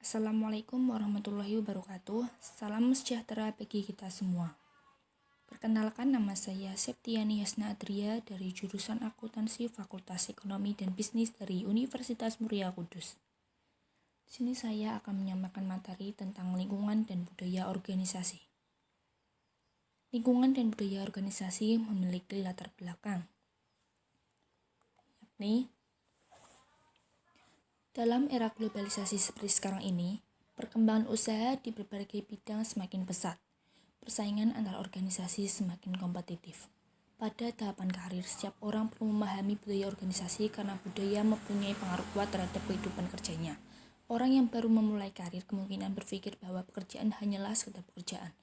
Assalamualaikum warahmatullahi wabarakatuh. Salam sejahtera bagi kita semua. Perkenalkan, nama saya Septiani Hasna Adria dari jurusan Akuntansi Fakultas Ekonomi dan Bisnis dari Universitas Muria Kudus. Di sini saya akan menyampaikan materi tentang lingkungan dan budaya organisasi. Lingkungan dan budaya organisasi memiliki latar belakang, yakni dalam era globalisasi seperti sekarang ini, perkembangan usaha di berbagai bidang semakin pesat. Persaingan antar organisasi semakin kompetitif. Pada tahapan karir, setiap orang perlu memahami budaya organisasi karena budaya mempunyai pengaruh kuat terhadap kehidupan kerjanya. Orang yang baru memulai karir kemungkinan berpikir bahwa pekerjaan hanyalah sekedar pekerjaan.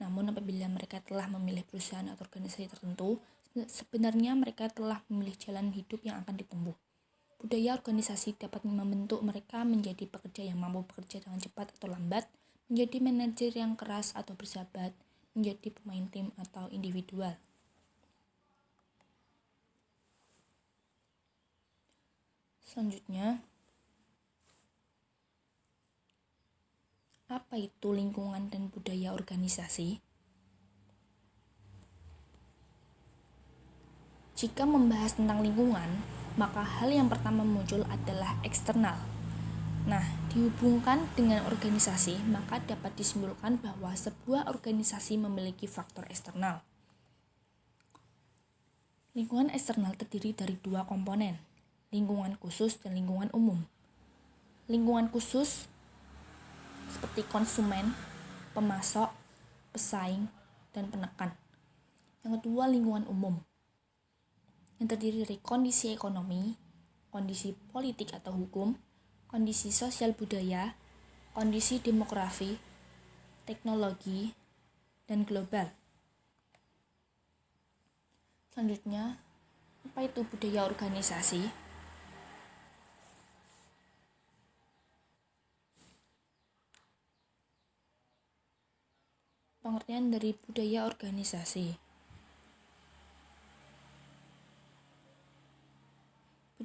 Namun apabila mereka telah memilih perusahaan atau organisasi tertentu, sebenarnya mereka telah memilih jalan hidup yang akan ditempuh. Budaya organisasi dapat membentuk mereka menjadi pekerja yang mampu bekerja dengan cepat atau lambat, menjadi manajer yang keras atau bersahabat, menjadi pemain tim atau individual. Selanjutnya, apa itu lingkungan dan budaya organisasi? Jika membahas tentang lingkungan, maka hal yang pertama muncul adalah eksternal. Nah, dihubungkan dengan organisasi, maka dapat disimpulkan bahwa sebuah organisasi memiliki faktor eksternal. Lingkungan eksternal terdiri dari dua komponen, lingkungan khusus dan lingkungan umum. Lingkungan khusus seperti konsumen, pemasok, pesaing, dan penekan. Yang kedua, lingkungan umum, yang terdiri dari kondisi ekonomi, kondisi politik atau hukum, kondisi sosial budaya, kondisi demografi, teknologi, dan global. Selanjutnya, apa itu budaya organisasi? Pengertian dari budaya organisasi.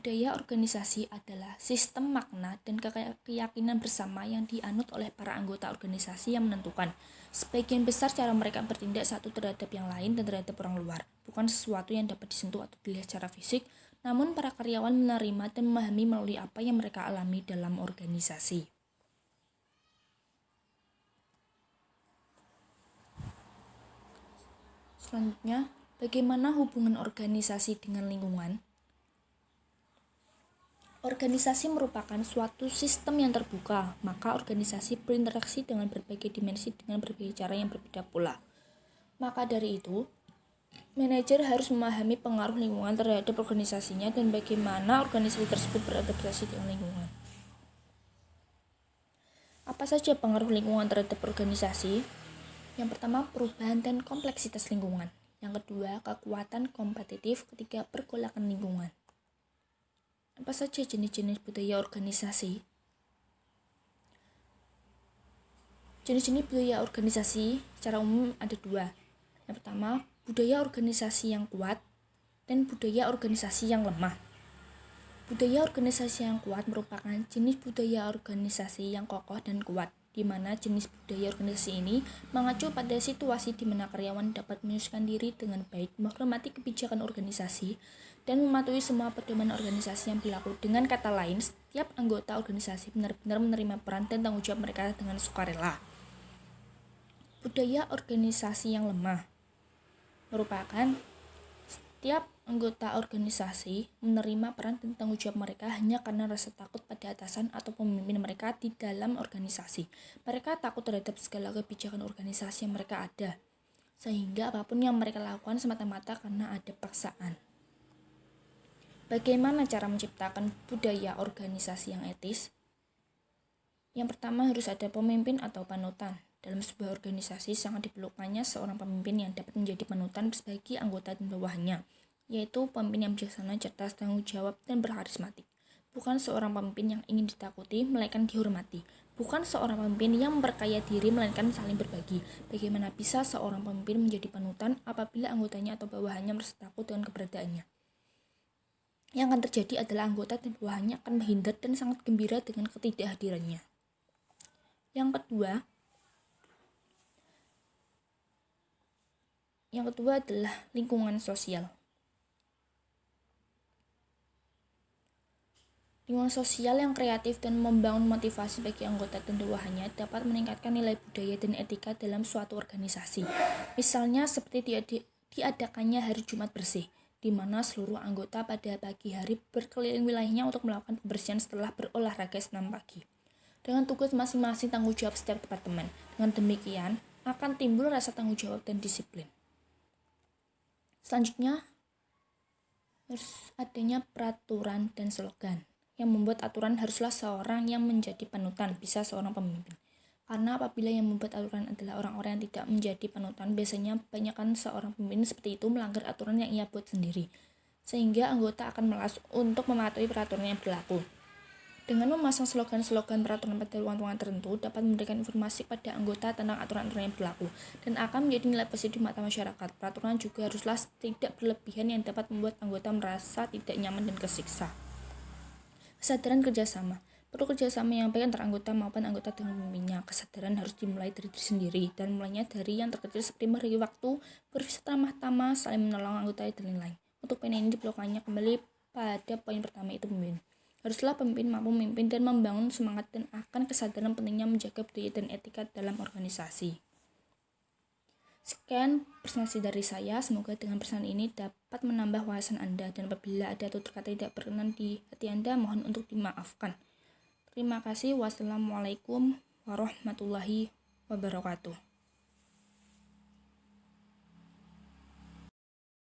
Budaya organisasi adalah sistem makna dan keyakinan bersama yang dianut oleh para anggota organisasi yang menentukan sebagian besar cara mereka bertindak satu terhadap yang lain dan terhadap orang luar, bukan sesuatu yang dapat disentuh atau dilihat secara fisik, namun para karyawan menerima dan memahami melalui apa yang mereka alami dalam organisasi. Selanjutnya, bagaimana hubungan organisasi dengan lingkungan? Organisasi merupakan suatu sistem yang terbuka, maka organisasi berinteraksi dengan berbagai dimensi dengan berbagai cara yang berbeda pula. Maka dari itu, manajer harus memahami pengaruh lingkungan terhadap organisasinya dan bagaimana organisasi tersebut beradaptasi dengan lingkungan. Apa saja pengaruh lingkungan terhadap organisasi? Yang pertama, perubahan dan kompleksitas lingkungan. Yang kedua, kekuatan kompetitif. Ketiga, pergolakan lingkungan. Apa saja jenis-jenis budaya organisasi? Jenis-jenis budaya organisasi secara umum ada dua. Yang pertama, budaya organisasi yang kuat dan budaya organisasi yang lemah. Budaya organisasi yang kuat merupakan jenis budaya organisasi yang kokoh dan kuat, di mana jenis budaya organisasi ini mengacu pada situasi di mana karyawan dapat menyesuaikan diri dengan baik, menghormati kebijakan organisasi, dan mematuhi semua pedoman organisasi yang berlaku. Dengan kata lain, setiap anggota organisasi benar-benar menerima peran dan tanggung jawab mereka dengan sukarela. Budaya organisasi yang lemah merupakan setiap anggota organisasi menerima peran dan tanggung jawab mereka hanya karena rasa takut pada atasan atau pemimpin mereka di dalam organisasi. Mereka takut terhadap segala kebijakan organisasi yang mereka ada, sehingga apapun yang mereka lakukan semata-mata karena ada paksaan. Bagaimana cara menciptakan budaya organisasi yang etis? Yang pertama, harus ada pemimpin atau panutan. Dalam sebuah organisasi sangat diperlukannya seorang pemimpin yang dapat menjadi panutan bagi anggota dan bawahannya, yaitu pemimpin yang bijaksana, cerdas, tanggung jawab, dan berkarismatik. Bukan seorang pemimpin yang ingin ditakuti, melainkan dihormati. Bukan seorang pemimpin yang memperkaya diri, melainkan saling berbagi. Bagaimana bisa seorang pemimpin menjadi panutan apabila anggotanya atau bawahannya merasa takut dengan keberadaannya? Yang akan terjadi adalah anggota dan bawahannya akan menghindar dan sangat gembira dengan ketidakhadirannya. Yang kedua adalah lingkungan sosial. Lingkungan sosial yang kreatif dan membangun motivasi bagi anggota dan bawahannya dapat meningkatkan nilai budaya dan etika dalam suatu organisasi. Misalnya seperti diadakannya Hari Jumat Bersih, di mana seluruh anggota pada pagi hari berkeliling wilayahnya untuk melakukan pembersihan setelah berolahraga senam pagi. Dengan tugas masing-masing tanggung jawab setiap departemen. Dengan demikian, akan timbul rasa tanggung jawab dan disiplin. Selanjutnya, harus adanya peraturan dan slogan. Yang membuat aturan haruslah seorang yang menjadi panutan, bisa seorang pemimpin. Karena apabila yang membuat aturan adalah orang-orang yang tidak menjadi panutan, biasanya banyakkan seorang pemimpin seperti itu melanggar aturan yang ia buat sendiri, sehingga anggota akan malas untuk mematuhi peraturan yang berlaku. Dengan memasang slogan-slogan peraturan pada ruang-ruang tertentu dapat memberikan informasi pada anggota tentang aturan-aturan yang berlaku dan akan menjadi nilai positif mata masyarakat. Peraturan juga haruslah tidak berlebihan yang dapat membuat anggota merasa tidak nyaman dan kesiksa. Kesadaran kerjasama. Perlu kerjasama yang baik antara anggota maupun anggota dengan pemimpinnya. Kesadaran harus dimulai dari diri sendiri dan mulainya dari yang terkecil seperti memberi waktu, bervisi tamah-tamah, saling menolong anggota dan lain-lain. Untuk poin ini diblokannya kembali pada poin pertama, itu pemimpin. Haruslah pemimpin mampu memimpin dan membangun semangat dan akan kesadaran pentingnya menjaga budaya dan etika dalam organisasi. Sekian presentasi dari saya, semoga dengan presentasi ini dapat menambah wawasan Anda dan apabila ada tutur kata tidak berkenan di hati Anda, mohon untuk dimaafkan. Terima kasih. Wassalamualaikum warahmatullahi wabarakatuh.